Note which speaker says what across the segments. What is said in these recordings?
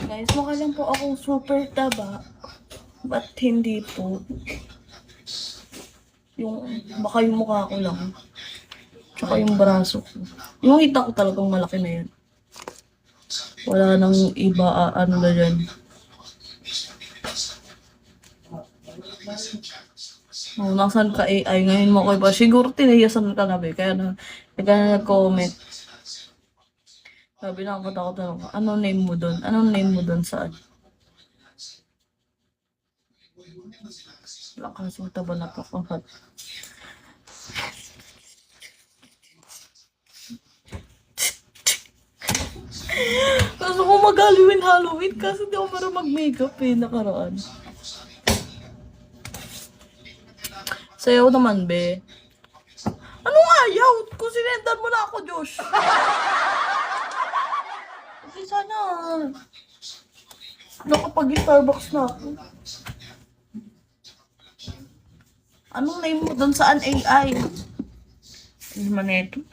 Speaker 1: Guys, mukha lang po akong super taba. Ba't hindi po? Baka yung mukha ko lang. Tsaka yung braso ko. Yung hita ko talagang malaki na yan. Wala nang iba, ano na yan. Oh, nasan ka AI? Ngayon mo ko iba. Siguro tinayasan ka na, be. Kaya na nag-comment. Sabi na ako tanong, anong name mo doon? Anong name mo doon saan? Wala kasing taba na pakakat. Gusto ko mag-Halloween kasi di ako para mag-makeup nakaraan. Sayaw naman, be. Anong ayaw? Kung sinendan mo na ako, Josh. Kasi sana nakapag-Starbucks na ako. Anong name mo doon saan AI? Ano naman ito?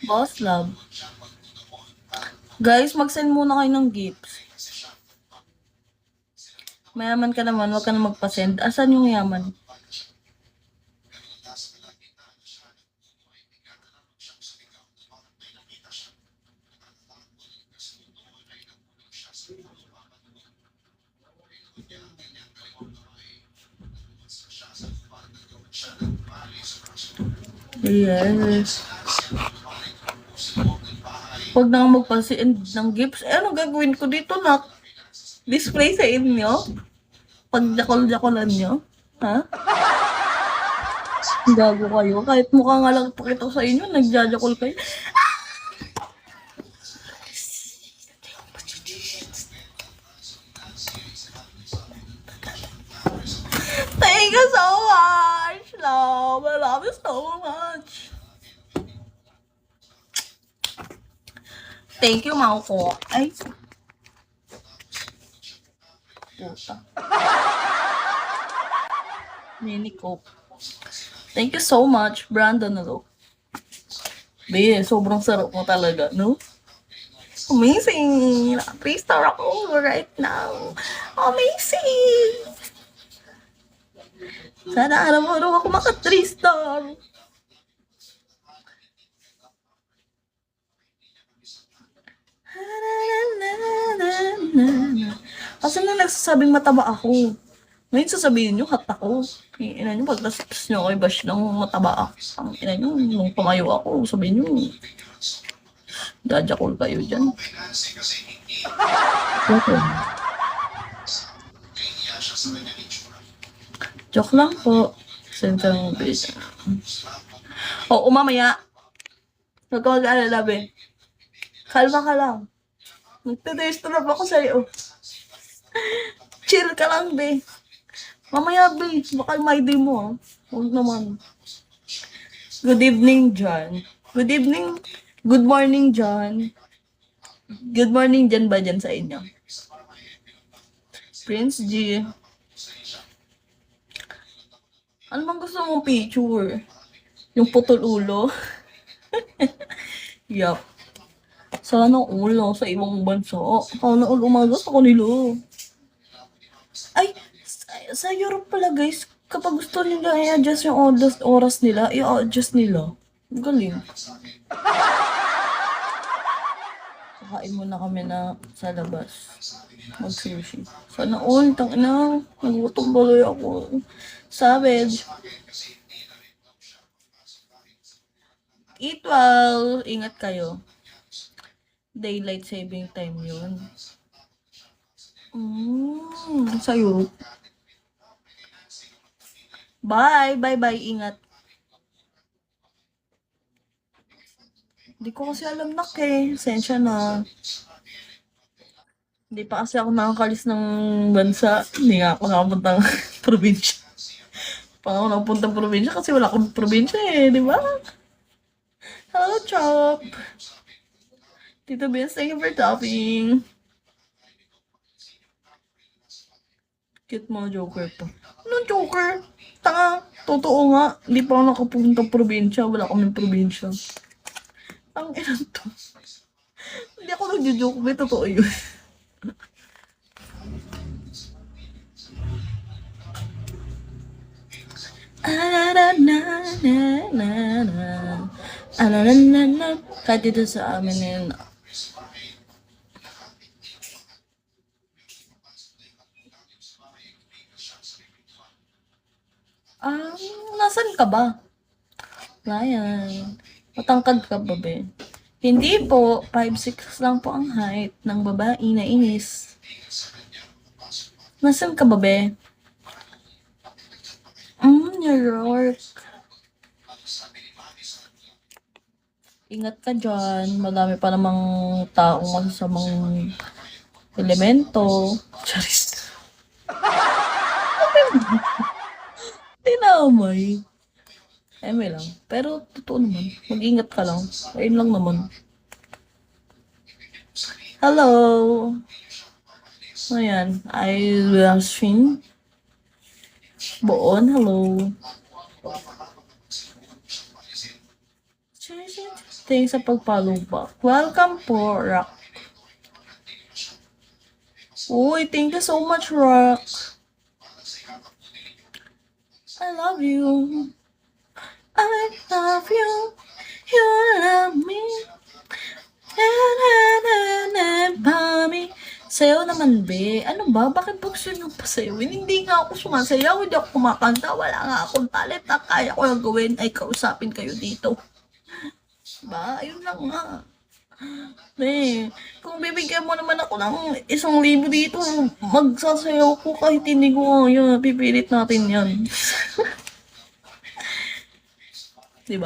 Speaker 1: Boss Love. Guys, mag-send muna kayo ng gifts. Mayaman ka naman, wag ka na magpa-send. Asan yung yaman? Yes. Huwag na magpa-send ng gifts. Ano gagawin ko dito na? Display sa inyo? Pag jakol-jakolan nyo? Ha? Gago kayo. Kahit mukha nga lang pakita sa inyo, nagjajakol kayo. Thank you so much, love. I love you so much. Thank you, Mauko. Ay. Puta. Mini Coke. Thank you so much, Brandon. Hello. Be, sobrang sarap mo talaga, no? Amazing! 3-star ako right now. Amazing! Sana araw-araw ako maka 3-star. Kasi na nagsasabing mataba ako. Ngayon sasabihin nyo, hat ako. Ina nyo, pagtas nyo ako, bash ng mataba ako. Ang ina nyo, nung pumayo ako, sabihin nyo, dajakol kayo dyan. Okay. Joke lang po. Center mo, bitch. Oo, mamaya. Huwag ka mag-alala, be. Kalma ka lang. Nagtadestorab ako sa'yo. Chill ka lang, be. Mamaya, be. Baka may day mo, Huwag naman. Good evening, John. Good evening. Good morning, John. Good morning dyan ba dyan sa inyo? Prince G. Ano bang gusto mong picture? Yung putol ulo? Yup. Sana ulo sa ibang bansa. Sana all umaga sa kanila. Ay, sa Europe pala guys, kapag gusto nila i-adjust yung oras nila, i-adjust nila. Galing. Kakain muna kami na sa labas. Mag-sushi. Sana all, tangina. Nagutom baloy ako. Savage. Eat well. Ingat kayo. Daylight saving time yun. Sa Europe. Bye. Bye. Ingat. Hindi ko kasi alam na Sensya na. Hindi pa kasi ako nakakalis ng bansa. Hindi nga ako nakapuntang probinsya. Pa ako nakapuntang probinsya kasi wala akong probinsya di ba? Hello, Chop. Tito Vince, thank you for topping. Cute mo, Joker to. Anong Joker? Tanga. Totoo nga. Hindi pa ako nakapunta probinsya. Wala kaming probinsya. Ang ina to. Hindi ako nagjo-joke. May totoo yun. Kahit dito sa amin yun. Nasan ka ba? Ryan, matangkad ka ba, be? Hindi po, 5'6" lang po ang height ng babae na inis. Nasan ka ba, be? New York. Ingat ka dyan. Madami pa namang taong masasamang elemento. Charis. Tinamay. May lang. Pero, totoo naman. Mag-ingat ka lang. Ayun lang naman. Hello. Ayan. I will stream. Boon, hello. Thanks sa pag-follow back. Welcome po, Rock. Uy, thank you so much, Rock. I love you. I love you. You love me. Mami. Sayaw naman, be. Ano ba? Bakit gusto nyo pasayawin? Hindi nga ako sumasayaw. Hindi ako kumakanta. Wala nga akong talent na kaya ko lang gawin ay kausapin kayo dito. Diba? Ayun lang nga. Kung bibigyan mo naman ako ng 1,000 dito, magsasayaw ko kahit hindi ko yun. Pipilit natin yan.